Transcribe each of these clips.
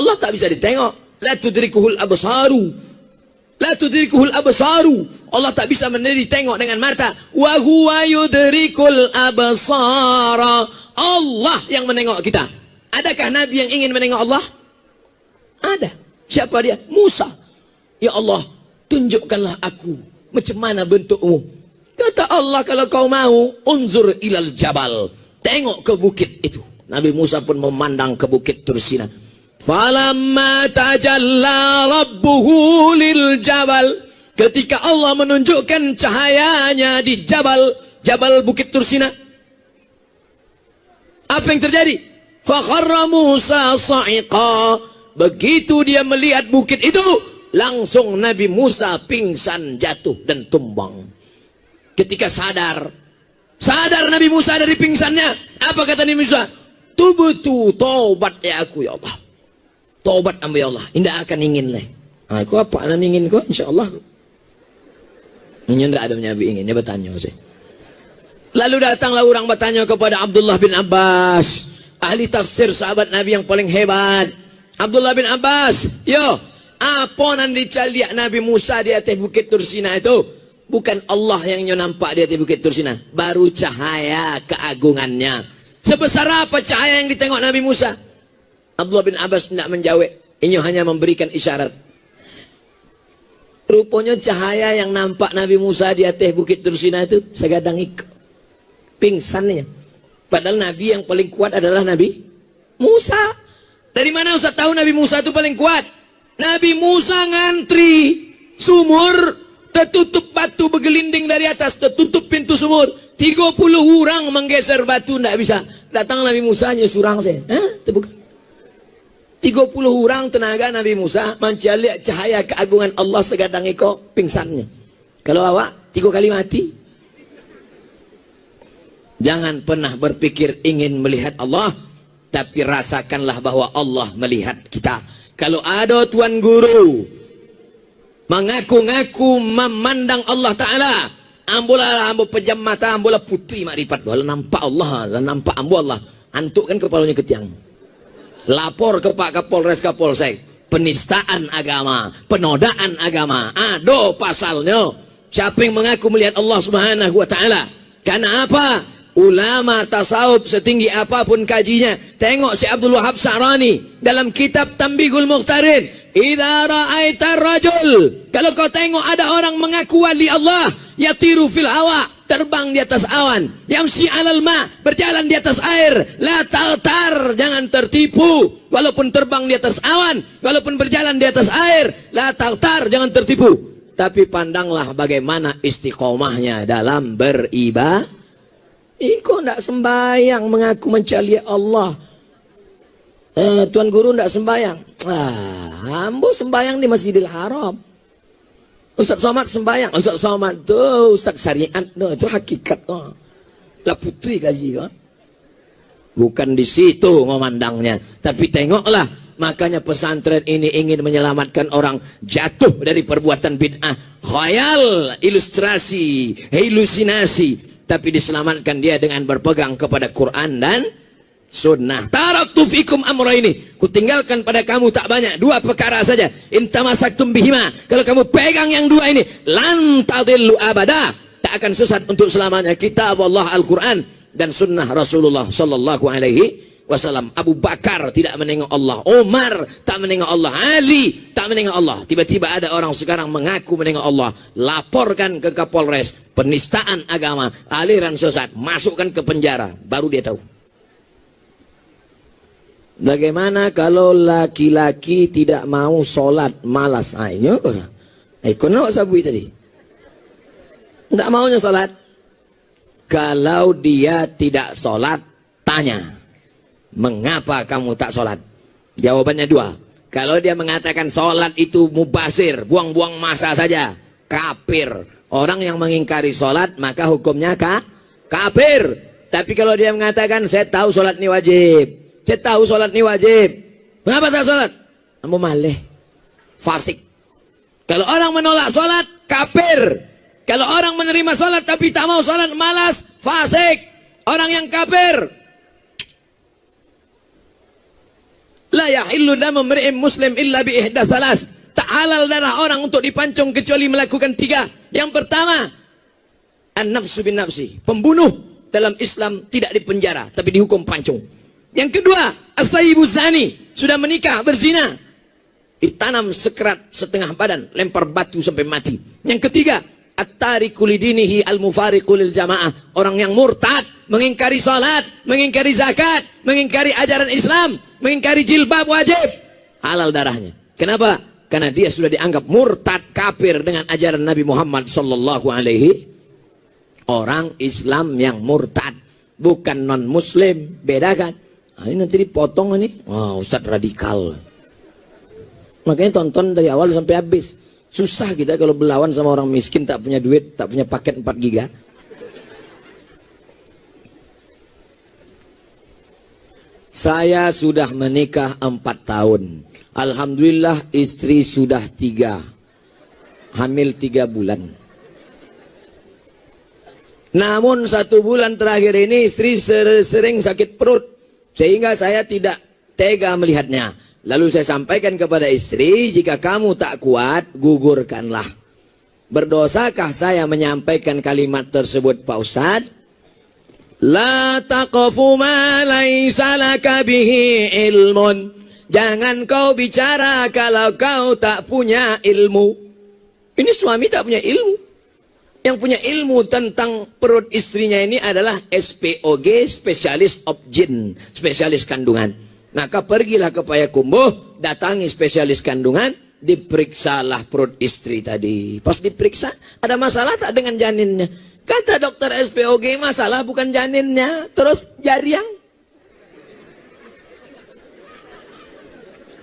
Allah tak bisa ditengok. La tudrikuhul absaru. La tudrikuhul absaru. Allah tak bisa ditengok dengan mata. Wa huwa yudrikul absara. Allah yang menengok kita. Adakah Nabi yang ingin menengok Allah? Ada. Siapa dia? Musa. Ya Allah, tunjukkanlah aku macam mana bentukmu. Kata Allah, kalau kau mau, unzur ilal jabal. Tengok ke bukit itu. Nabi Musa pun memandang ke bukit Tursina. Falamma tajalla rabbuhu lil jabal. Ketika Allah menunjukkan cahayanya di jabal bukit Tursina. Apa yang terjadi? Fakharra Musa sa'iqa. Begitu dia melihat bukit itu, langsung Nabi Musa pingsan, jatuh dan tumbang. Ketika sadar Nabi Musa dari pingsannya, apa kata Nabi Musa? Tubtu, taubat ya aku ya Allah. Taubat ambil ya Allah. Indah akan ingin leh. Aku apa nan ingin kau? InsyaAllah. Ini tidak ada menyabi ingin. Dia bertanya saya. Lalu datanglah orang bertanya kepada Abdullah bin Abbas, ahli tafsir sahabat Nabi yang paling hebat. Abdullah bin Abbas, yo, apa nan dicaliak Nabi Musa di atas bukit Tursina itu? Bukan Allah yang nampak di atas bukit Tursina, baru cahaya keagungannya. Sebesar apa cahaya yang ditengok Nabi Musa? Abdullah bin Abbas tidak menjawab, ini hanya memberikan isyarat. Rupanya cahaya yang nampak Nabi Musa di atas bukit Tursina itu segadang ikut. Pingsannya. Padahal Nabi yang paling kuat adalah Nabi Musa. Dari mana Ustaz tahu Nabi Musa itu paling kuat? Nabi Musa ngantri sumur, tertutup batu bergelinding dari atas, tertutup pintu sumur. 30 orang menggeser batu, tidak bisa. Datang Nabi Musa hanya surang saya. Terbuka. 30 orang tenaga Nabi Musa mencari cahaya keagungan Allah segadang iko pingsannya. Kalau awak 3 kali mati. Jangan pernah berpikir ingin melihat Allah, tapi rasakanlah bahwa Allah melihat kita. Kalau ada tuan guru mengaku-ngaku memandang Allah Ta'ala, ambulah ambu pejam mata, ambulah putih makrifat, lah nampak Allah, lah nampak ambu Allah, antuk kan kepalanya ketiang. Lapor ke Pak Kapolres Kapolsek, penistaan agama, penodaan agama, ada pasalnya. Siapa yang mengaku melihat Allah Subhanahu wa Ta'ala? Karena apa? Ulama tasawuf setinggi apapun kajinya, tengok si Abdul Wahab Sa'rani dalam kitab Tambihul Mukhtarin, idza ra'aita rajul, kalau kau tengok ada orang mengaku wali Allah, yatiru fil hawa, terbang di atas awan, yamsi 'alal ma, berjalan di atas air, la ta'tar, jangan tertipu. Walaupun terbang di atas awan, walaupun berjalan di atas air, la ta'tar, jangan tertipu. Tapi pandanglah bagaimana istiqomahnya dalam beribadah. Kok tidak sembahyang mengaku mencari Allah? Tuan guru tidak sembahyang. Ambo sembahyang di Masjidil Haram. Ustaz Somad sembahyang. Ustaz Somad tuh Ustaz syariat tuh, itu hakikat tuh. Lah putih gaji kan? Bukan di situ memandangnya, tapi tengoklah. Makanya pesantren ini ingin menyelamatkan orang jatuh dari perbuatan bid'ah, khayal, ilustrasi, halusinasi. Tapi diselamatkan dia dengan berpegang kepada Quran dan sunnah. Taraktu fikum amra ini, kutinggalkan pada kamu tak banyak, 2 perkara saja. Intamasaktum bihima, kalau kamu pegang yang 2 ini, lan tadillu abada, tak akan sesat untuk selamanya. Kitab Allah Al-Quran dan sunnah Rasulullah sallallahu alaihi wasallam. Abu Bakar tidak menengok Allah, Umar tak menengok Allah, Ali tak menengok Allah. Tiba-tiba ada orang sekarang mengaku menengok Allah, laporkan ke Kapolres, penistaan agama, aliran sesat, masukkan ke penjara, baru dia tahu. Bagaimana kalau laki-laki tidak mau sholat, malas? Ayo, kenapa sabui tadi? Tidak maunya sholat. Kalau dia tidak sholat, tanya, mengapa kamu tak sholat? Jawabannya 2. Kalau dia mengatakan sholat itu mubasir, buang-buang masa saja, kafir. Orang yang mengingkari sholat maka hukumnya kafir. Tapi kalau dia mengatakan saya tahu sholat ini wajib, saya tahu sholat ini wajib, mengapa tak sholat? Kamu malih, fasik. Kalau orang menolak sholat, kafir. Kalau orang menerima sholat tapi tak mau sholat, malas, fasik. Orang yang kafir. La yahillu damu mri'in muslim illa bi ihda salas. Tak halal darah orang untuk dipancung kecuali melakukan 3. Yang pertama, an-nafsu bin nafsi. Pembunuh dalam Islam tidak dipenjara, tapi dihukum pancung. Yang kedua, as-sayyibu zani. Sudah menikah, berzina. Ditanam sekerat setengah badan, lempar batu sampai mati. Yang ketiga, at-tariku lidinihi al-mufariqu lil jamaah. Orang yang murtad, mengingkari salat, mengingkari zakat, mengingkari ajaran Islam, mengingkari jilbab wajib. Halal darahnya. Kenapa? Karena dia sudah dianggap murtad, kafir dengan ajaran Nabi Muhammad sallallahu alaihi. Orang Islam yang murtad, bukan non muslim, beda kan? Nah, ini nanti dipotong ini. Wah, Ustadz radikal. Makanya tonton dari awal sampai habis. Susah kita kalau berlawan sama orang miskin, tak punya duit, tak punya paket 4 giga. Saya sudah menikah 4 tahun. Alhamdulillah istri sudah 3. Hamil 3 bulan. Namun 1 bulan terakhir ini istri sering sakit perut. Sehingga saya tidak tega melihatnya. Lalu saya sampaikan kepada istri, jika kamu tak kuat, gugurkanlah. Berdosakah saya menyampaikan kalimat tersebut, Pak Ustadz? La taqfu ma laysa laka bihi ilmun. Jangan kau bicara kalau kau tak punya ilmu. Ini suami tak punya ilmu. Yang punya ilmu tentang perut istrinya ini adalah SPOG, spesialis obgyn, spesialis kandungan. Maka pergilah ke Payakumbuh, datangi spesialis kandungan, diperiksalah perut istri tadi. Pas diperiksa, ada masalah tak dengan janinnya? Kata dokter SPOG, masalah bukan janinnya, terus jariang.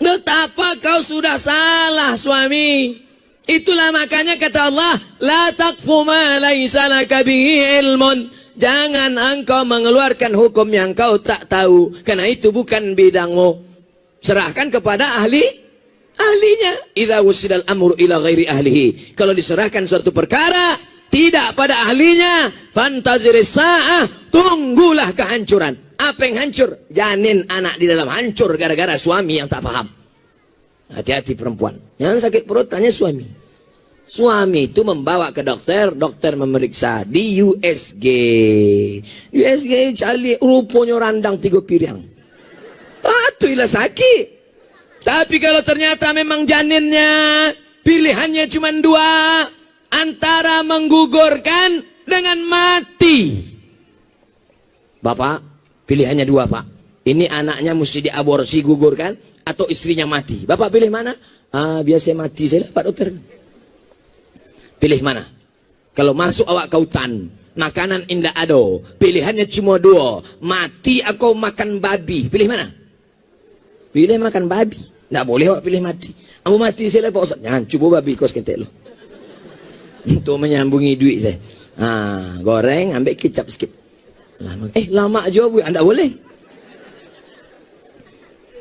Betapa kau sudah salah, suami. Itulah makanya kata Allah, la taqfu ma laysa laka bihi ilmun. Jangan engkau mengeluarkan hukum yang kau tak tahu, karena itu bukan bidangmu. Serahkan kepada ahlinya. Idza wusidal amru ila ghairi ahlihi. Kalau diserahkan suatu perkara tidak pada ahlinya, fantaziris sa'ah, tunggulah kehancuran. Apa yang hancur? Janin anak di dalam hancur gara-gara suami yang tak paham. Hati-hati perempuan. Yang sakit perut tanya suami. Suami itu membawa ke dokter, dokter memeriksa di USG. USG cali rupanya randang 3 piring. Itulah sakit. Tapi kalau ternyata memang janinnya pilihannya cuma 2, antara menggugurkan dengan mati. Bapak, pilihannya 2, Pak. Ini anaknya mesti diaborsi, gugurkan, atau istrinya mati. Bapak pilih mana? Biasa mati saya, Pak Dokter. Pilih mana? Kalau masuk awak ke hutan, makanan indah ado, pilihannya cuma 2, mati atau makan babi. Pilih mana? Pilih makan babi. Tidak boleh awak pilih mati. Kamu mati saya, Pak Ustaz. Jangan, coba babi kos kentek lo. Untuk menyambungi duit saya. Goreng, ambil kecap sikit. Lama aja bu, anda boleh.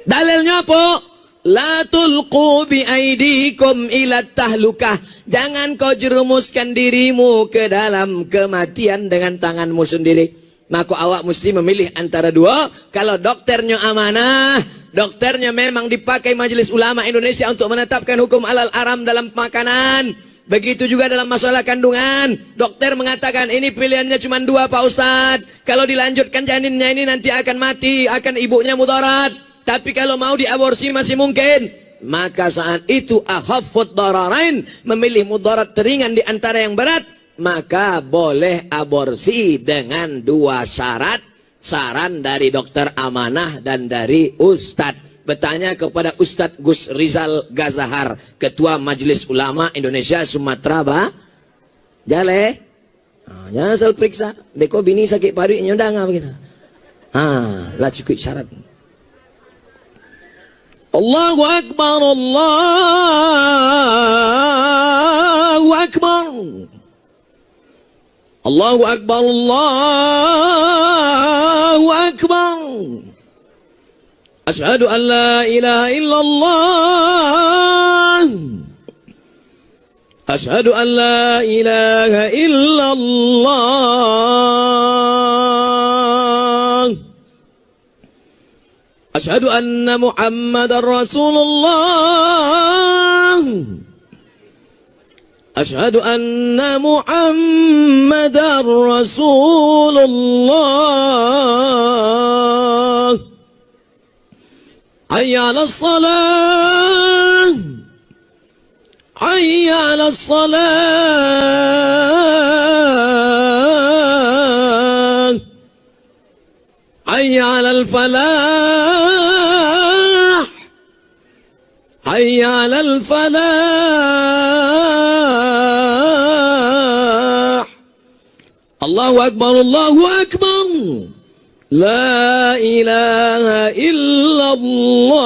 Dalilnya apa? La tulqu bi aidikum ila tahlukah. Jangan kau jerumuskan dirimu ke dalam kematian dengan tanganmu sendiri. Maka awak mesti memilih antara 2. Kalau dokternya amanah, dokternya memang dipakai Majelis Ulama Indonesia untuk menetapkan hukum halal haram dalam makanan. Begitu juga dalam masalah kandungan. Dokter mengatakan ini pilihannya cuma 2, Pak Ustadz. Kalau dilanjutkan janinnya ini nanti akan mati, akan ibunya mudarat. Tapi kalau mau diaborsi masih mungkin. Maka saat itu akhaffud dararain, memilih mudarat teringan di antara yang berat, maka boleh aborsi dengan 2 syarat. Saran dari dokter amanah dan dari Ustadz. Bertanya kepada Ustadz Gus Rizal Gazahar, Ketua Majelis Ulama Indonesia Sumatera Jale. Jangan asal periksa. Beko bini sakit paru nyondang begitu. Lah cukup syarat. Allahu Akbar, Allahu Akbar. Allahu Akbar, Allahu Akbar. Asyhadu an la ilaha illallah. Asyhadu an la ilaha illallah. Asyhadu anna Muhammadar Rasulullah. Asyhadu anna Muhammadar Rasulullah. Hayya 'alas salah. Hayya 'alas salah. Hayya 'alal falah. Hayya 'alal falah. Allahu akbar, Allahu akbar. La ilaha illallah.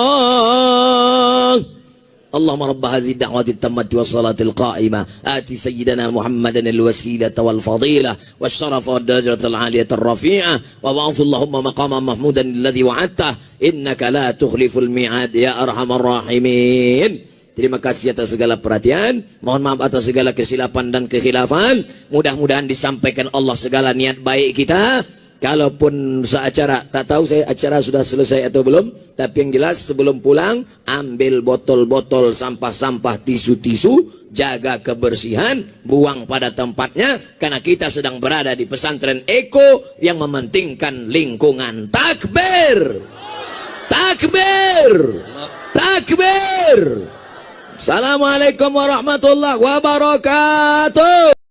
Allahumma rabb hadhihi ad-da'wati at-tammati was-salati al-qa'imah ati sayyidina Muhammadan al-wasilata wal-fadilah wasyarafa wad-darajata al-'aliyata ar-rafi'ah wa ba'athu Allahumma maqaman mahmudan alladhi wa'adtah innaka la tukhliful mi'ad ya arhamar rahimin. Terima kasih atas segala perhatian. Mohon maaf atas segala kesilapan dan kekhilafan. Mudah-mudahan disampaikan Allah segala niat baik kita. Kalaupun seacara, tak tahu saya acara sudah selesai atau belum, tapi yang jelas sebelum pulang, ambil botol-botol sampah-sampah, tisu-tisu, jaga kebersihan, buang pada tempatnya, karena kita sedang berada di pesantren Eko yang mementingkan lingkungan. Takbir! Takbir! Takbir! Assalamualaikum warahmatullahi wabarakatuh.